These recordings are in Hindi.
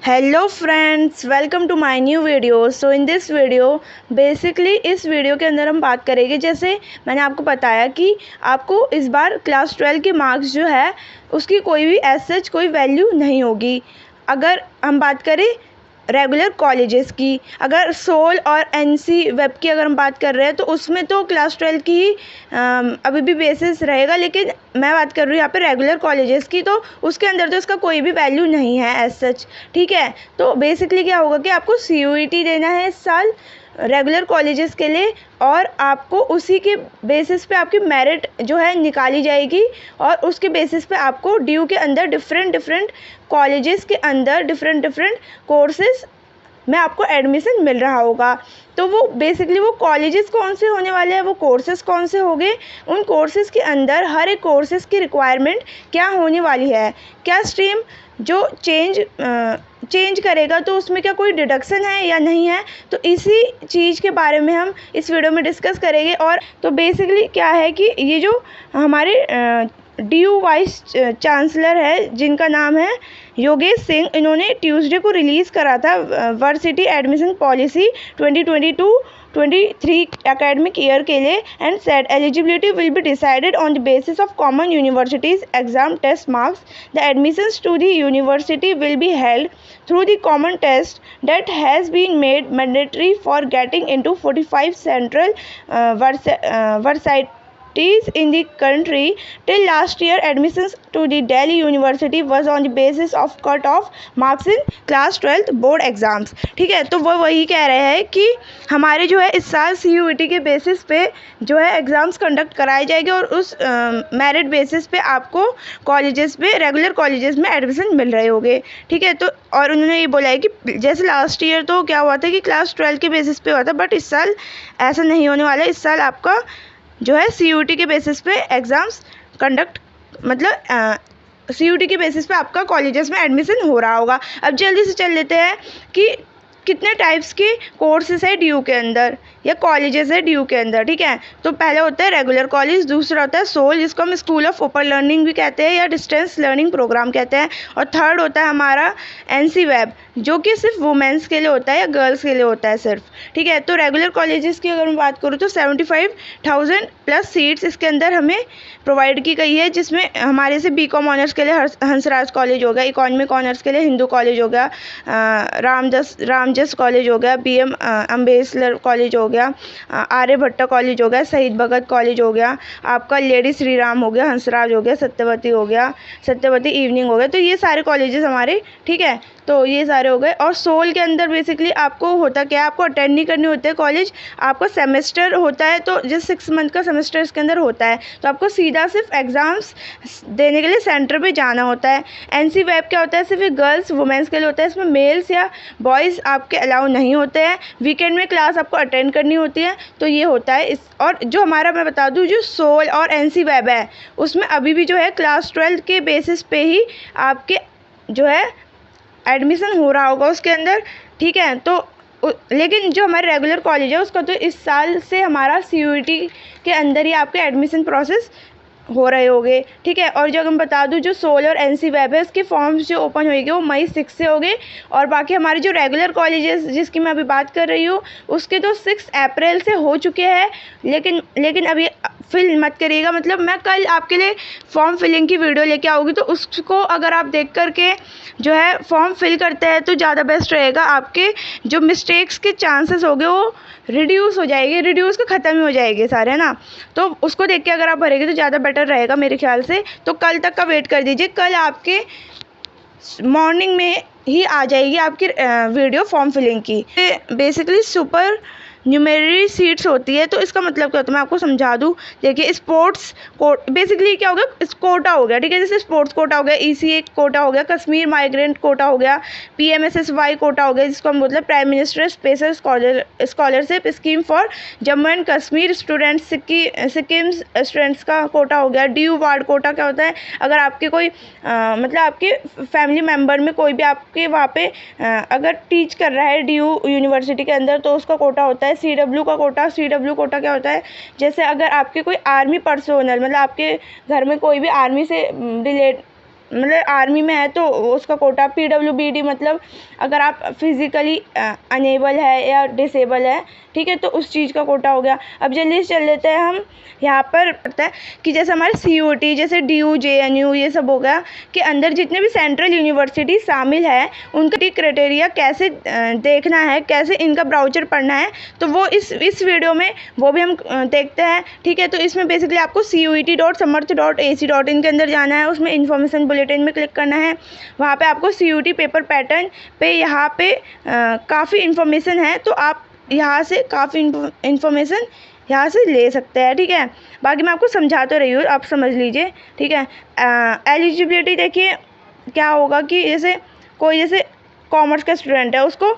Hello friends, welcome to my new video. So in this video basically इस वीडियो के अंदर हम बात करेंगे, जैसे मैंने आपको बताया कि आपको इस बार क्लास 12 के मार्क्स जो है उसकी कोई भी एज सच कोई वैल्यू नहीं होगी। अगर हम बात करें रेगुलर कॉलेजेस की, अगर सोल और एनसी वेब की अगर हम बात कर रहे हैं तो उसमें तो क्लास 12 की ही अभी भी बेसिस रहेगा, लेकिन मैं बात कर रही हूँ यहाँ पे रेगुलर कॉलेजेस की, तो उसके अंदर तो इसका कोई भी वैल्यू नहीं है एज सच। ठीक है, तो बेसिकली क्या होगा कि आपको CUET देना है इस साल रेगुलर कॉलेजेस के लिए, और आपको उसी के बेसिस पे आपकी मेरिट जो है निकाली जाएगी, और उसके बेसिस पे आपको DU के अंदर डिफरेंट कॉलेजेस के अंदर डिफरेंट कोर्सेज में आपको एडमिशन मिल रहा होगा। तो वो बेसिकली वो कॉलेजेस कौन से होने वाले हैं, वो कोर्सेज कौन से होंगे, उन कोर्सेज के अंदर हर एक कोर्सेज की रिक्वायरमेंट क्या होने वाली है, क्या स्ट्रीम जो चेंज करेगा तो उसमें क्या कोई डिडक्शन है या नहीं है, तो इसी चीज़ के बारे में हम इस वीडियो में डिस्कस करेंगे। और तो बेसिकली क्या है कि ये जो हमारे DU वाइस चांसलर है जिनका नाम है योगेश सिंह, इन्होंने ट्यूसडे को रिलीज़ करा था varsity admission policy 2022-23 academic year के लिए, and said eligibility will be decided on the basis of common universities exam test marks. The admissions to the university will be held through the common test that has been made mandatory for getting into 45 central varsities in the country. Till last year, admissions to the Delhi University was on the basis of cut-off marks in class 12th board exams. ठीक है, तो वो वही कह रहे हैं कि हमारे जो है इस साल CUET के बेसिस पे जो है एग्ज़ाम्स कंडक्ट कराए जाएंगे, और उस मेरिट बेसिस पे आपको कॉलेजेस पे रेगुलर कॉलेजेस में एडमिशन मिल रहे होंगे। ठीक है, तो और उन्होंने ये बोला है कि जैसे लास्ट ईयर तो क्या हुआ था कि क्लास 12 के बेसिस पे हुआ था, बट इस साल ऐसा नहीं होने वाला है। इस साल आपका जो है CUET के बेसिस पे एग्ज़ाम्स कंडक्ट मतलब CUET के बेसिस पे आपका कॉलेजेस में एडमिशन हो रहा होगा। अब जल्दी से चल लेते हैं कि कितने टाइप्स के कोर्सेज है DU के अंदर या कॉलेजेस है DU के अंदर। ठीक है, तो पहले होता है रेगुलर कॉलेज, दूसरा होता है सोल जिसको हम स्कूल ऑफ ओपन लर्निंग भी कहते हैं या डिस्टेंस लर्निंग प्रोग्राम कहते हैं, और थर्ड होता है हमारा NC वेब जो कि सिर्फ वुमेंस के लिए होता है या गर्ल्स के लिए होता है सिर्फ। ठीक है, तो रेगुलर कॉलेजेस की अगर मैं बात करूँ तो 75,000 प्लस सीट्स इसके अंदर हमें प्रोवाइड की गई है, जिसमें हमारे से BCom ऑनर्स के लिए हंसराज कॉलेज हो गया, इकोनॉमिक ऑनर्स के लिए हिंदू कॉलेज हो गया, रामजस कॉलेज हो गया, BM अम्बेडकर कॉलेज हो गया, आर्यभट्टा कॉलेज हो गया, शहीद भगत कॉलेज हो गया, आपका लेडी श्री राम हो गया, हंसराज हो गया, सत्यवती हो गया, सत्यवती इवनिंग हो गया। तो ये सारे कॉलेजेस हमारे, ठीक है, तो ये सारे हो गए। और सोल के अंदर बेसिकली आपको होता क्या है, आपको अटेंड नहीं करने होते हैं कॉलेज, आपका सेमेस्टर होता है, तो जिस 6 मंथ का सेमेस्टर इसके अंदर होता है, तो आपको सीधा सिर्फ एग्ज़ाम्स देने के लिए सेंटर पे जाना होता है। NC वेब क्या होता है, सिर्फ गर्ल्स वुमेंस के लिए होता है, इसमें मेल्स या बॉयज़ आपके अलाउ नहीं होते हैं, वीकेंड में क्लास आपको अटेंड करनी होती है, तो ये होता है इस। और जो हमारा मैं बता दूँ जो सोल और NC वेब है उसमें अभी भी जो है क्लास 12 के बेसिस पे ही आपके जो है एडमिशन हो रहा होगा उसके अंदर। ठीक है, तो लेकिन जो हमारे रेगुलर कॉलेज है उसका तो इस साल से हमारा CUET के अंदर ही आपके एडमिशन प्रोसेस हो रहे होंगे। ठीक है, और जो हम बता दूं जो सोल और NC वेब है उसके फॉर्म्स जो ओपन होंगे वो मई 6 से होंगे, और बाकी हमारे जो रेगुलर कॉलेजेस जिसकी मैं अभी बात कर रही हूँ उसके तो 6 अप्रैल से हो चुके हैं। लेकिन अभी फिल मत करिएगा, मतलब मैं कल आपके लिए फॉर्म फिलिंग की वीडियो लेके आऊँगी, तो उसको अगर आप देख करके जो है फॉर्म फिल करते हैं तो ज़्यादा बेस्ट रहेगा। आपके जो मिस्टेक्स के चांसेस होंगे वो रिड्यूस हो जाएंगे, रिड्यूस के ख़त्म ही हो जाएंगे सारे, है ना। तो उसको देख के अगर आप भरेंगे तो ज़्यादा बेटर रहेगा मेरे ख्याल से। तो कल तक का वेट कर दीजिए, कल आपके मॉर्निंग में ही आ जाएगी आपकी वीडियो फॉर्म फिलिंग की। बेसिकली सुपर न्यूमेररी सीट्स होती है, तो इसका मतलब क्या होता है मैं आपको समझा दूँ। देखिए स्पोर्ट्स बेसिकली क्या हो गया, इस कोटा हो गया, ठीक है, जैसे स्पोर्ट्स कोटा हो गया, ECA कोटा हो गया, कश्मीर माइग्रेंट कोटा हो गया, PMSSY कोटा हो गया जिसको हम मतलब prime minister special scholarship scheme for Jammu and Kashmir students, Sikkim students का कोटा हो गया। DU वार्ड कोटा क्या होता है, अगर आपके कोई मतलब आपके फैमिली मेम्बर में कोई भी आपके वहाँ पे अगर टीच कर रहा है DU यूनिवर्सिटी के अंदर तो उसका कोटा होता है। CW का कोटा, CW कोटा क्या होता है, जैसे अगर आपके कोई आर्मी पर्सोनल मतलब आपके घर में कोई भी आर्मी से मतलब आर्मी में है तो उसका कोटा, PWBD मतलब अगर आप फिज़िकली अनेबल है या डिसेबल है, ठीक है, तो उस चीज़ का कोटा हो गया। अब जल्दी से चल लेते हैं हम यहाँ पर। पता है कि जैसे हमारे CUET, जैसे DU JNU ये सब हो गया कि अंदर जितने भी सेंट्रल यूनिवर्सिटी शामिल है उनका क्राइटेरिया कैसे देखना है, कैसे इनका ब्राउचर पढ़ना है, तो वो इस वीडियो में वो भी हम देखते हैं, ठीक है। तो इसमें बेसिकली आपको CUET.samarth.ac.in के अंदर जाना है, उसमें इन्फॉर्मेशन बुलेटिन में क्लिक करना है। वहाँ पे आपको CUET पेपर पैटर्न पे यहाँ पे काफ़ी इन्फॉर्मेशन है, तो आप यहाँ से काफ़ी इन्फॉर्मेशन यहाँ से ले सकते हैं, ठीक है। बाकी मैं आपको समझा तो रही हूँ, आप समझ लीजिए, ठीक है। एलिजिबिलिटी देखिए क्या होगा कि जैसे कोई जैसे कॉमर्स का स्टूडेंट है, उसको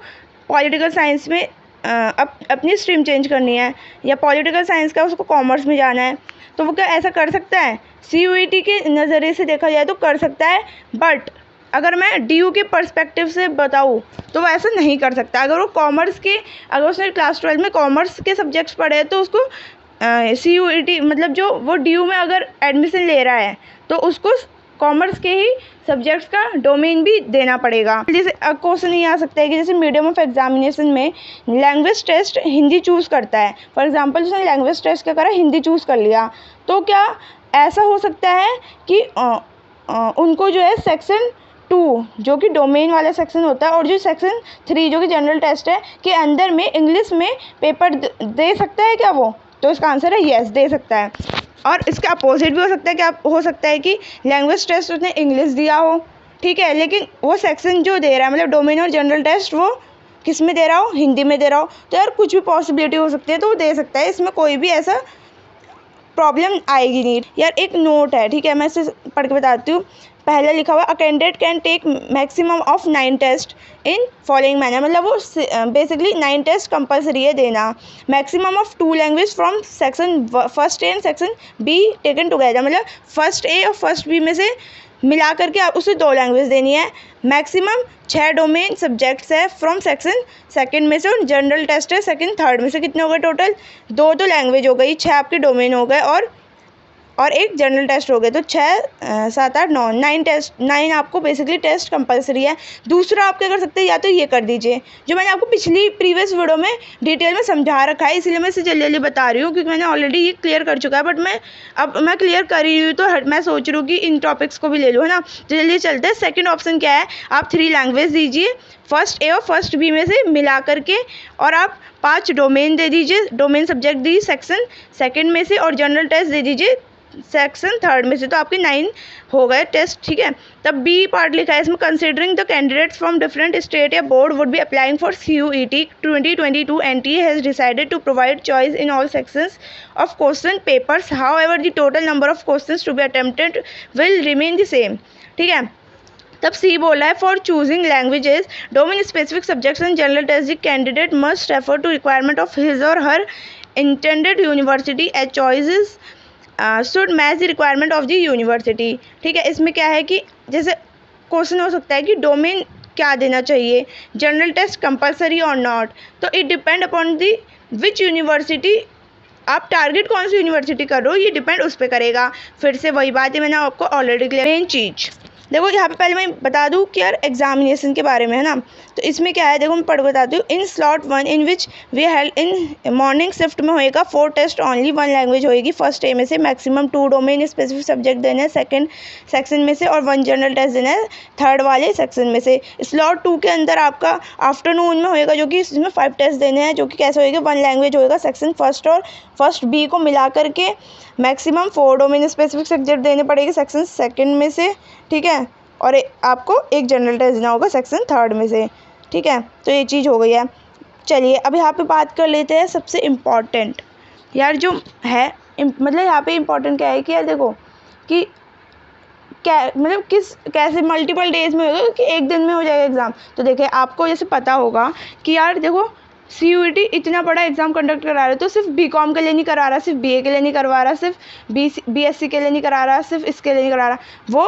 पॉलिटिकल साइंस में अपनी स्ट्रीम चेंज करनी है, या पॉलिटिकल साइंस का उसको कॉमर्स में जाना है, तो वो क्या ऐसा कर सकता है? CUET के नज़रिए से देखा जाए तो कर सकता है, बट अगर मैं DU के पर्सपेक्टिव से बताऊँ तो वो ऐसा नहीं कर सकता। अगर वो कॉमर्स के, अगर उसने क्लास 12 में कॉमर्स के सब्जेक्ट्स पढ़े हैं तो उसको CUET मतलब जो वो DU में अगर एडमिशन ले रहा है तो उसको कॉमर्स के ही सब्जेक्ट्स का डोमेन भी देना पड़ेगा। जैसे क्वेश्चन ये आ सकता है कि जैसे मीडियम ऑफ एग्जामिनेशन में लैंग्वेज टेस्ट हिंदी चूज़ करता है, फॉर एग्जांपल उसने लैंग्वेज टेस्ट क्या करा, हिंदी चूज़ कर लिया, तो क्या ऐसा हो सकता है कि उनको जो है सेक्शन 2 जो कि डोमेन वाला सेक्शन होता है और जो सेक्शन 3 जो कि जनरल टेस्ट है के अंदर में इंग्लिश में पेपर दे सकता है क्या वो? तो इसका आंसर है येस, दे सकता है। और इसका अपोजिट भी हो सकता है, क्या हो सकता है कि लैंग्वेज टेस्ट उसने इंग्लिश दिया हो, ठीक है, लेकिन वो सेक्शन जो दे रहा है मतलब डोमेन और जनरल टेस्ट वो किस में दे रहा हो? हिंदी में दे रहा हो। तो यार कुछ भी पॉसिबिलिटी हो सकती है, तो वो दे सकता है, इसमें कोई भी ऐसा प्रॉब्लम आएगी नहीं। यार एक नोट है, ठीक है, मैं इसे पढ़ के बताती हूँ। पहले लिखा हुआ, a candidate can take maximum of 9 test in following manner, मतलब वो बेसिकली 9 टेस्ट कंपलसरी है देना। Maximum of 2 language from section first A and section B taken together, मतलब फर्स्ट ए और फर्स्ट बी में से मिला करके आप उसे 2 लैंग्वेज देनी है। मैक्सिमम 6 डोमेन सब्जेक्ट्स है फ्रॉम सेक्शन सेकंड में से, और जनरल टेस्ट है सेकंड थर्ड में से। कितने हो गए टोटल? 2 तो लैंग्वेज हो गई, 6 आपके डोमेन हो गए, और एक जनरल टेस्ट हो गए, तो 6 7 8 9 9 टेस्ट, 9 आपको बेसिकली टेस्ट कंपलसरी है। दूसरा आप क्या कर सकते हैं, या तो ये कर दीजिए जो मैंने आपको पिछली प्रीवियस वीडियो में डिटेल में समझा रखा है, इसलिए मैं इसे जल्दी जल्दी बता रही हूँ क्योंकि मैंने ऑलरेडी ये क्लियर कर चुका है, बट मैं क्लियर कर रही हूँ तो मैं सोच रही हूँ कि इन टॉपिक्स को भी ले लूँ, है ना। तो जल्दी चलते हैं। सेकेंड ऑप्शन क्या है, आप 3 लैंग्वेज दीजिए फर्स्ट ए और फर्स्ट बी में से मिला करके, और आप 5 डोमेन दे दीजिए, डोमेन सब्जेक्ट दीजिए सेक्शन सेकंड में से, और जनरल टेस्ट दे दीजिए सेक्शन थर्ड में से, तो आपके 9 हो गए टेस्ट, ठीक है। तब बी पार्ट लिखा है इसमें, considering the candidates from different state या board would be applying for CUET 2022 NTA has decided to provide choice in all sections of question papers, however the total number of questions to be attempted will remain the same, ठीक है। तब सी बोला है, for choosing languages domain specific subjects and general test the candidate must refer to requirement of his और her intended university as choices should match the requirement of the university, ठीक है। इसमें क्या है कि जैसे क्वेश्चन हो सकता है कि डोमेन क्या देना चाहिए, जनरल टेस्ट कंपलसरी और नॉट, तो it depend upon the which university, आप टारगेट कौन सी यूनिवर्सिटी कर रहे हो ये डिपेंड उस पर करेगा। फिर से वही बात है, मैंने आपको ऑलरेडी क्लियर। मेन चीज़ देखो यहाँ पे पहले मैं बता दूँ कि यार एग्जामिनेशन के बारे में, है ना। तो इसमें क्या है देखो मैं पढ़ बताती हूँ। In slot 1 in which we held in morning shift में होएगा 4 टेस्ट ओनली, 1 लैंग्वेज होएगी फर्स्ट ए में से, मैक्सिमम 2 डोमेन स्पेसिफिक सब्जेक्ट देना है सेकंड सेक्शन में से, और 1 जनरल टेस्ट देना है थर्ड वाले सेक्शन में से। स्लॉट 2 के अंदर आपका आफ्टरनून में होएगा जो कि इसमें 5 टेस्ट देने हैं, जो कि कैसे होएगा, 1 लैंग्वेज होएगा सेक्शन फर्स्ट और फर्स्ट बी को मिला करके, मैक्सिमम 4 डोमेन स्पेसिफिक सब्जेक्ट देने पड़ेंगे सेक्शन सेकंड में से, ठीक है, और आपको एक जनरल टेस्ट देना होगा सेक्शन थर्ड में से, ठीक है। तो ये चीज़ हो गई है। चलिए अब यहाँ पे बात कर लेते हैं सबसे इम्पॉर्टेंट यार जो है, मतलब यहाँ पे इम्पॉर्टेंट क्या है कि यार देखो कि क्या मतलब कैसे मल्टीपल डेज में होगा कि एक दिन में हो जाएगा एग्ज़ाम। तो देखिए आपको जैसे पता होगा कि यार देखो CUET इतना बड़ा एग्ज़ाम कंडक्ट करा रहा है, तो सिर्फ BCom के लिए नहीं करा रहा, सिर्फ BA के लिए नहीं करवा रहा, सिर्फ BSc के लिए नहीं करा रहा, सिर्फ इसके लिए नहीं करा रहा, वो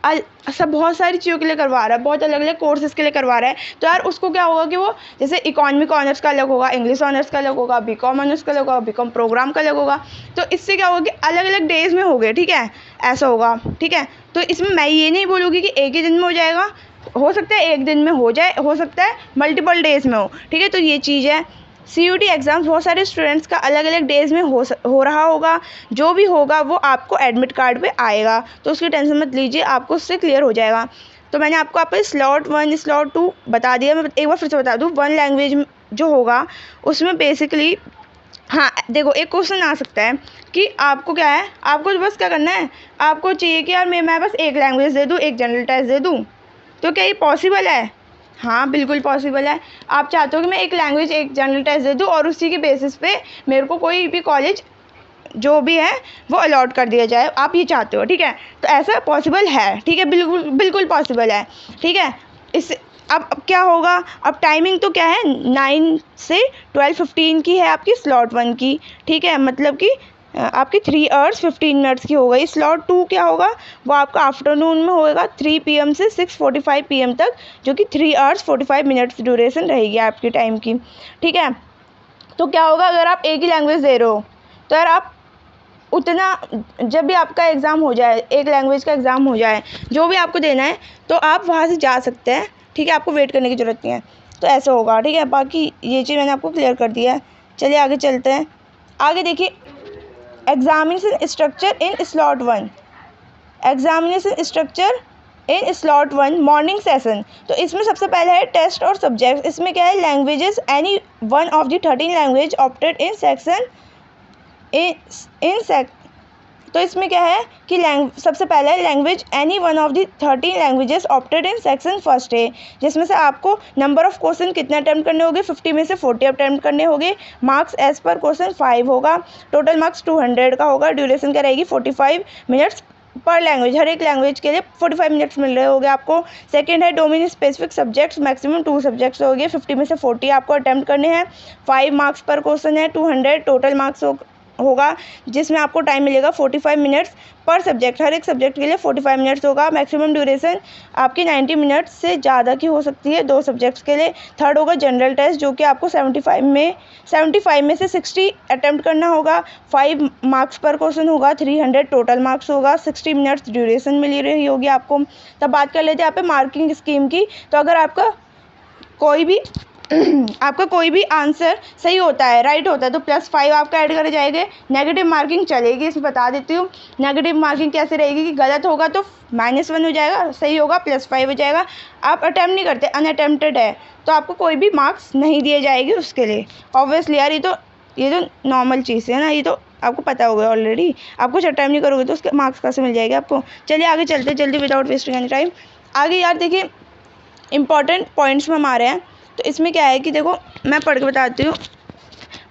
सब बहुत सारी चीज़ों के लिए करवा रहा है, बहुत अलग अलग कोर्सेज़ के लिए करवा रहा है, तो यार उसको क्या होगा कि वो जैसे इकोनॉमिक ऑनर्स का अलग होगा, इंग्लिश ऑनर्स का अलग होगा, बीकॉम ऑनर्स का अलग होगा, बीकॉम प्रोग्राम का अलग होगा, तो इससे क्या होगा कि अलग अलग डेज़ में हो गए, ठीक है, ऐसा होगा, ठीक है। तो इसमें मैं ये नहीं बोलूँगी कि एक ही दिन में हो जाएगा, हो सकता है एक दिन में हो जाए, हो सकता है मल्टीपल डेज़ में हो, ठीक है। तो ये चीज़ है, CUET एग्ज़ाम्स बहुत सारे स्टूडेंट्स का अलग अलग डेज़ में हो रहा होगा, जो भी होगा वो आपको एडमिट कार्ड पे आएगा, तो उसकी टेंशन मत लीजिए, आपको उससे क्लियर हो जाएगा। तो मैंने आपको स्लॉट 1 स्लॉट 2 बता दिया, मैं एक बार फिर से बता दूँ। 1 लैंग्वेज जो होगा उसमें बेसिकली, हाँ देखो एक क्वेश्चन आ सकता है कि आपको क्या है, आपको बस क्या करना है, आपको चाहिए कि यार मैं बस एक लैंग्वेज दे दूँ, एक जनरल टेस्ट दे दूँ, तो क्या ये पॉसिबल है? हाँ बिल्कुल पॉसिबल है। आप चाहते हो कि मैं एक लैंग्वेज एक जनरल टेस्ट दे दूँ और उसी के बेसिस पे मेरे को कोई भी कॉलेज जो भी है वो अलॉट कर दिया जाए, आप ये चाहते हो, ठीक है। तो ऐसा पॉसिबल है, ठीक है, बिल्कुल बिल्कुल पॉसिबल है, ठीक है। इस अब क्या होगा, अब टाइमिंग तो क्या है, 9 से 12:15 की है आपकी स्लॉट 1 की, ठीक है, मतलब कि आपकी 3 आवर्स 15 मिनट्स की हो गई। स्लॉट 2 क्या होगा, वो आपका आफ्टरनून में होएगा 3 PM से 6:45 PM तक, जो कि 3 आवर्स 45 मिनट्स ड्यूरेशन रहेगी आपकी टाइम की, ठीक है। तो क्या होगा, अगर आप एक ही लैंग्वेज दे रहे हो तो यार आप उतना, जब भी आपका एग्ज़ाम हो जाए, एक लैंग्वेज का एग्ज़ाम हो जाए, जो भी आपको देना है, तो आप वहाँ से जा सकते हैं, ठीक है, आपको वेट करने की ज़रूरत नहीं है। तो ऐसा होगा, ठीक है। बाकी ये चीज़ मैंने आपको क्लियर कर दिया है। चलिए आगे चलते हैं। आगे देखिए, examination structure in slot 1, examination structure in slot 1 morning session. तो इसमें सबसे पहले है टेस्ट और सब्जेक्ट। इसमें क्या है, languages any one of the 13 language opted in section तो इसमें क्या है कि सबसे पहले language any one of the 13 languages opted in section first है, जिसमें से आपको नंबर ऑफ क्वेश्चन कितने अटैम्प्ट करने होंगे, 50 में से 40 अटैम्प्ट करने होंगे। मार्क्स एज पर क्वेश्चन 5 होगा, टोटल मार्क्स 200 का होगा। ड्यूरेशन क्या रहेगी, 45 मिनट्स पर लैंग्वेज, हर एक लैंग्वेज के लिए 45 मिनट्स मिल रहे होंगे आपको। सेकंड है domain specific subjects, maximum 2 subjects हो गए, 50 में से 40 आपको अटैम्प्ट करने हैं। 5 मार्क्स पर क्वेश्चन है, 200 टोटल मार्क्स होगा, जिसमें आपको टाइम मिलेगा 45 मिनट्स पर सब्जेक्ट, हर एक सब्जेक्ट के लिए 45 मिनट्स होगा। मैक्सिमम ड्यूरेशन आपकी 90 मिनट्स से ज़्यादा की हो सकती है 2 सब्जेक्ट्स के लिए। थर्ड होगा जनरल टेस्ट, जो कि आपको 75 में से 60 अटैम्प्ट करना होगा। 5 मार्क्स पर क्वेश्चन होगा, 300 टोटल मार्क्स होगा, 60 मिनट्स ड्यूरेशन मिल रही होगी आपको। तब बात कर लेते हैं यहाँ पे मार्किंग स्कीम की। तो अगर आपका कोई भी आंसर सही होता है, राइट होता है, तो +5 आपका ऐड करे जाएंगे। नेगेटिव मार्किंग चलेगी, इसमें बता देती हूँ। नेगेटिव मार्किंग कैसे रहेगी कि गलत होगा तो -1 हो जाएगा, सही होगा +5 हो जाएगा। आप अटैम्प्ट नहीं करते, अनअटेम्प्टेड है, तो आपको कोई भी मार्क्स नहीं दिए जाएंगे उसके लिए। ऑब्वियसली यार ये तो नॉर्मल चीज़ है ना, ये तो आपको पता होगा ऑलरेडी। आप कुछ अटैम्प्ट नहीं करोगे तो उसके मार्क्स कैसे मिल जाएंगे आपको। चलिए आगे चलते जल्दी, विदाउट वेस्टिंग एनी टाइम। आगे यार देखिए, इंपॉर्टेंट पॉइंट्स में हम आ रहे हैं। तो इसमें क्या है कि देखो, मैं पढ़ के बताती हूँ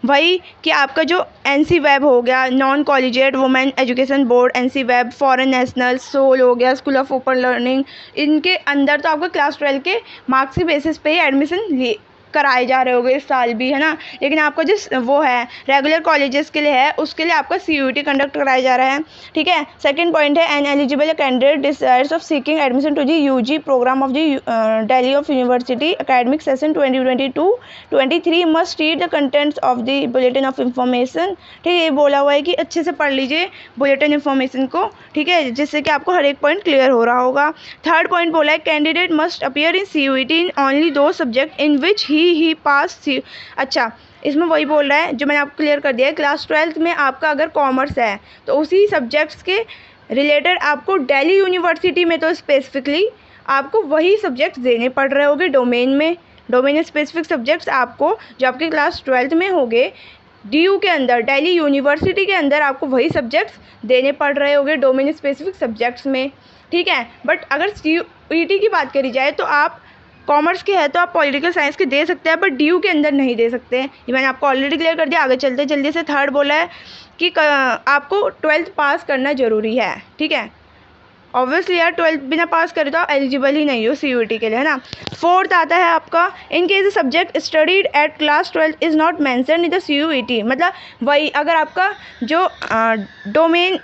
वही कि आपका जो NC वेब हो गया, non collegiate women education board NC web, foreign national, SOL हो गया, स्कूल ऑफ ओपन लर्निंग, इनके अंदर तो आपको क्लास 12 के मार्क्स की बेसिस पे ही एडमिशन कराए जा रहे होंगे इस साल भी, है ना। लेकिन आपका जिस वो है रेगुलर कॉलेजेस के लिए है, उसके लिए आपका CUET कंडक्ट कराया जा रहा है, ठीक है। सेकंड पॉइंट है, an eligible candidate desires of seeking admission to the UG programme of the Delhi of university academic session 2022-23 must read the contents of the bulletin of information, ठीक है। ये बोला हुआ है कि अच्छे से पढ़ लीजिए बुलेटिन इंफॉर्मेशन को, ठीक है, जिससे कि आपको हर एक पॉइंट क्लियर हो रहा होगा। थर्ड पॉइंट बोला है, candidate must appear in CUET in only दो सब्जेक्ट इन विच ही पास। अच्छा, इसमें वही बोल रहा है जो मैंने आपको क्लियर कर दिया है। क्लास 12 में आपका अगर कॉमर्स है तो उसी सब्जेक्ट्स के रिलेटेड आपको दिल्ली यूनिवर्सिटी में तो स्पेसिफिकली आपको वही सब्जेक्ट्स देने पड़ रहे होंगे डोमेन में। डोमेन स्पेसिफिक सब्जेक्ट्स आपको जो आपके क्लास 12 में होंगे DU के अंदर, दिल्ली यूनिवर्सिटी के अंदर आपको वही सब्जेक्ट्स देने पड़ रहे होंगे डोमेन स्पेसिफिक सब्जेक्ट्स में, ठीक है। बट अगर CUET की बात करी जाए तो आप कॉमर्स के है तो आप पॉलिटिकल साइंस के दे सकते हैं, बट DU के अंदर नहीं दे सकते हैं। ये मैंने आपको ऑलरेडी क्लियर कर दिया। आगे चलते जल्दी से। थर्ड बोला है कि आपको 12th पास करना ज़रूरी है, ठीक है। ऑब्वियसली यार 12th बिना पास करे तो आप एलिजिबल ही नहीं हो CUET के लिए, है ना। फोर्थ आता है आपका, in case subject studied at class 12 is not mention in the CUET, मतलब वही अगर आपका जो डोमेन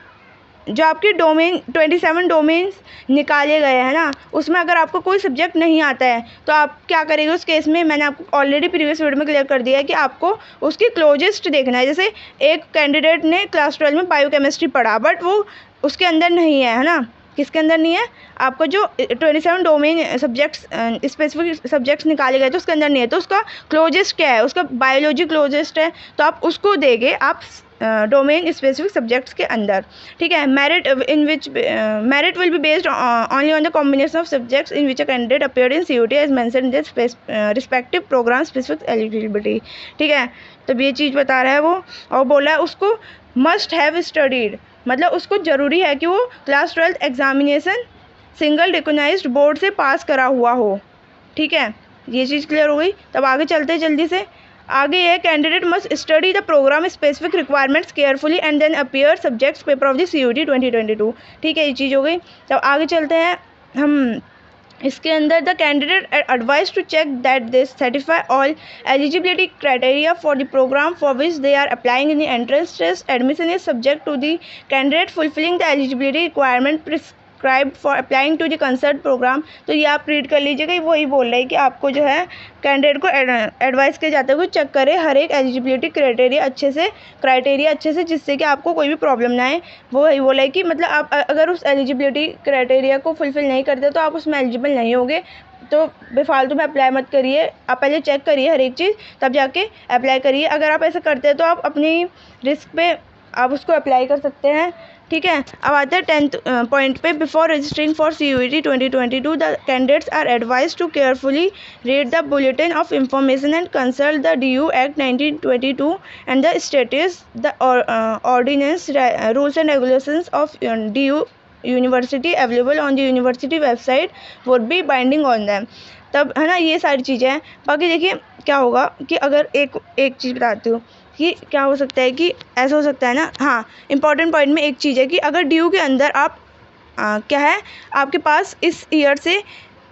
जो आपके डोमेन 27 डोमेन्स निकाले गए हैं ना, उसमें अगर आपको कोई सब्जेक्ट नहीं आता है तो आप क्या करेंगे उस केस में। मैंने आपको ऑलरेडी प्रीवियस वीडियो में क्लियर कर दिया है कि आपको उसकी क्लोजेस्ट देखना है। जैसे एक कैंडिडेट ने क्लास 12 में बायोकेमिस्ट्री पढ़ा, बट वो उसके अंदर नहीं है ना, किसके अंदर नहीं है, आपको जो 27 डोमेन सब्जेक्ट्स स्पेसिफिक सब्जेक्ट्स निकाले गए थे उसके अंदर नहीं है, तो उसका क्लोजेस्ट क्या है, उसका बायोलॉजी क्लोजेस्ट है, तो आप उसको देंगे आप डोमेन स्पेसिफिक सब्जेक्ट्स के अंदर। ठीक है। Merit in which merit will be based only on the combination of subjects in which a candidate appeared in CUT as mention in this respective programme specific eligibility. ठीक है, तब ये चीज़ बता रहा है वो, और बोला है उसको मस्ट हैव स्टडीड, मतलब उसको ज़रूरी है कि वो class 12 examination single recognised board से पास करा हुआ हो। ठीक है, ये चीज़ क्लियर हो गई। तब आगे चलते हैं जल्दी से। आगे है candidate must study the programme specific requirements carefully and then appear subjects paper of the CUT 2022। ठीक है, ये चीज़ हो गई। तब आगे चलते हैं हम इसके अंदर। The candidate advise to check that they satisfy all eligibility criteria for the program for which they are applying in the entrance test. Admission is subject to the candidate fulfilling the eligibility requirement prescribed for applying to the concerned program. तो ये आप रीड कर लीजिएगा, वही बोल रहे हैं कि आपको जो है कैंडिडेट को एडवाइस किया जाता है कि चेक करें हर एक एलिजिबिलिटी क्राइटेरिया अच्छे से, जिससे कि आपको कोई भी प्रॉब्लम ना आए। वो वही बोला है कि मतलब आप अगर उस एलिजिबिलिटी क्राइटेरिया को फुलफिल नहीं करते तो आप उसमें एलिजिबल नहीं होगे, तो बेफालतू में अप्लाई मत करिए, आप पहले चेक करिए हर एक चीज़ तब जाके अप्लाई करिए। अगर आप ऐसा करते हैं तो आप अपनी रिस्क पे आप उसको अप्लाई कर सकते हैं। ठीक है, अब आते हैं 10th पॉइंट पे। Before registering for CUT 2022 the candidates are advise to carefully read the bulletin of information and consult the DU Act 1922 and the status the ordinance rules and regulations of DU university available on the university website would be binding on them. तब है ना, ये सारी चीज़ें हैं। बाकी देखिए क्या होगा कि अगर एक चीज़ बताती हूँ कि क्या हो सकता है कि ऐसा हो सकता है ना। हाँ, इंपॉर्टेंट पॉइंट में एक चीज़ है कि अगर DU के अंदर आप क्या है आपके पास इस ईयर से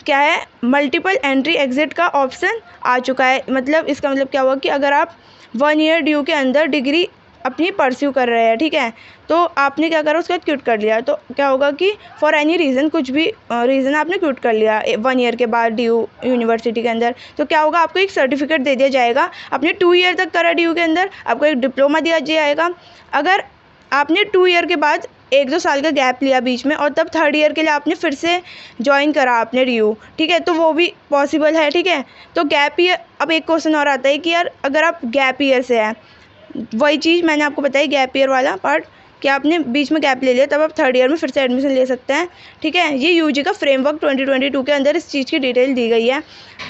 क्या है मल्टीपल एंट्री एग्जिट का ऑप्शन आ चुका है। मतलब इसका मतलब क्या हुआ कि अगर आप 1 ईयर DU के अंदर डिग्री अपनी परस्यू कर रहे हैं, ठीक है, तो आपने क्या करा उसके बाद क्विट कर लिया, तो क्या होगा कि फॉर एनी रीज़न, कुछ भी रीज़न आपने क्विट कर लिया 1 ईयर के बाद DU यूनिवर्सिटी के अंदर, तो क्या होगा आपको एक सर्टिफिकेट दे दिया जाएगा। आपने 2 ईयर तक करा DU के अंदर, आपको एक डिप्लोमा दिया जाएगा। अगर आपने 2 ईयर के बाद 1-2 साल का गैप लिया बीच में और तब 3rd ईयर के लिए आपने फिर से ज्वाइन करा आपने DU, ठीक है, तो वो भी पॉसिबल है। ठीक है, तो गैप ईयर, अब एक क्वेश्चन और आता है कि यार अगर आप गैप ईयर से है, वही चीज़ मैंने आपको बताई गैप ईयर वाला पार्ट कि आपने बीच में गैप ले लिया, तब आप 3rd ईयर में फिर से एडमिशन ले सकते हैं। ठीक है, ये UG का फ्रेमवर्क 2022 के अंदर इस चीज़ की डिटेल दी गई है।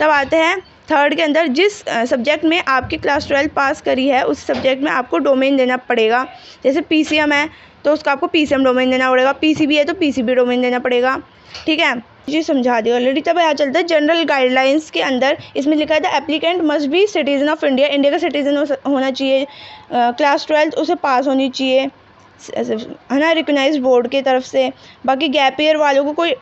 तब आते हैं 3rd के अंदर, जिस सब्जेक्ट में आपकी क्लास 12 पास करी है उस सब्जेक्ट में आपको डोमेन देना पड़ेगा। जैसे PCM है तो उसका आपको PCM डोमेन देना पड़ेगा, PCB है तो PCB डोमेन देना पड़ेगा। ठीक है, जी समझा दिया ऑलरेडी। तब यहाँ चलता है जनरल गाइडलाइंस के अंदर, इसमें लिखा है the applicant must be citizen of India, India का सिटीजन होना चाहिए, क्लास 12 उसे पास होनी चाहिए, है ना, रिकॉग्नाइज्ड बोर्ड की तरफ से। बाकी गैप ईयर वालों को कोई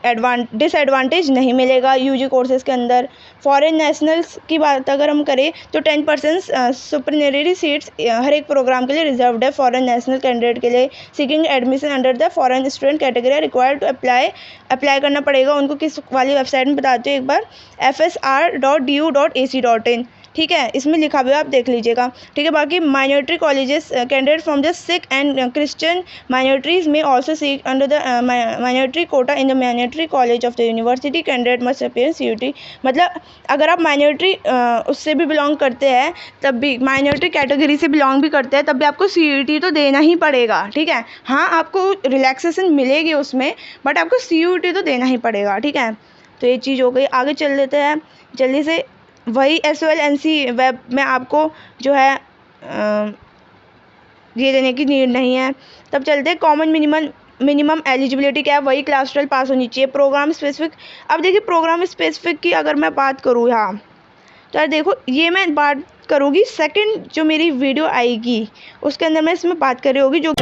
डिसएडवांटेज नहीं मिलेगा UG कोर्सेज़ के अंदर। फॉरेन नेशनल्स की बात अगर हम करें तो 10% सुपरनरी सीट्स हर एक प्रोग्राम के लिए रिजर्व्ड है। फॉरेन नेशनल कैंडिडेट के लिए seeking admission under the foreign student category required to apply करना पड़ेगा उनको। किस वाली वेबसाइट में बताते हो एक बार, fsr.du.ac.in। ठीक है, इसमें लिखा हुआ आप देख लीजिएगा। ठीक है, बाकी minority colleges candidate from the Sikh and Christian minorities may also seek under the minority quota in the minority college of the university candidate must appear CUT। मतलब अगर आप माइनॉरिटी उससे भी बिलोंग करते हैं, तब भी माइनॉरिटी कैटेगरी से बिलोंग भी करते हैं, तब भी आपको CUT तो देना ही पड़ेगा। ठीक है, हाँ आपको रिलैक्सेशन मिलेगी उसमें, बट आपको CUT तो देना ही पड़ेगा। ठीक है, तो ये चीज़ हो गई। आगे चल लेते हैं जल्दी से। वही SOL-NC वेब में आपको जो है ये देने की नीड नहीं है। तब चलते हैं कॉमन मिनिमम एलिजिबिलिटी क्या है, वही क्लास 12 पास होनी चाहिए। प्रोग्राम स्पेसिफिक, अब देखिए प्रोग्राम स्पेसिफिक की अगर मैं बात करूँ यहाँ, तो यार देखो ये मैं बात करूँगी सेकंड जो मेरी वीडियो आएगी उसके अंदर मैं इसमें बात कर रही होगी, जो